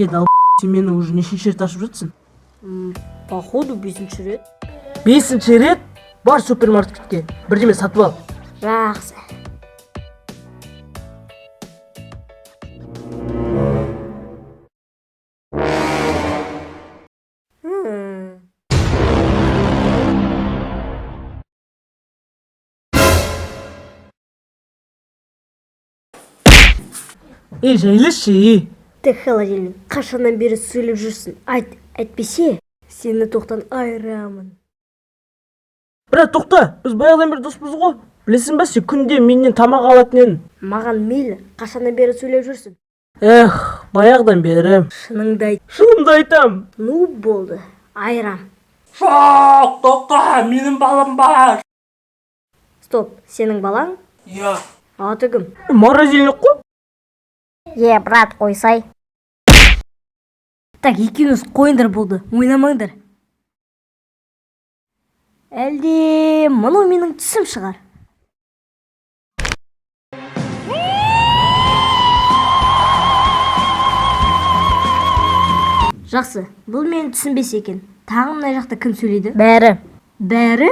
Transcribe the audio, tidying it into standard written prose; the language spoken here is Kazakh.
Дал сен мені уже нешінші рет ашып жатсың? Походу 5-ші рет. 5-ші рет? Бар супермаркетке, бірдеме сатып ал. Жақсы. Жайлашы. Ты холодильник, қашаннан бері сөйлеп жүрсің? Әйтпесе, сені тоқтан айырамын. Брат, тоқта, біз баяғыдан бері доспыз ғой. Білесің бе, сен күнде менен тамақ алатын едің. Маған мейлі, қашаннан бері сөйлеп жүрсің? Баяғыдан бері. Шыныңды айт. Шынымды айтам. Ну болды, айырам. Жоқ, тоқта, менің балам бар. Стоп, сенің балаң? Иә. Аты кім? Морозильник қой. Брат, қойсай. Так, екеуіңіз қойыңдар болды, ойнамаңдар. Әлде мұны менің түсім шығар. Жақсы, бұл мені түсінбес екен. Тағы мына жақта кім сөйлейді? Бәрі.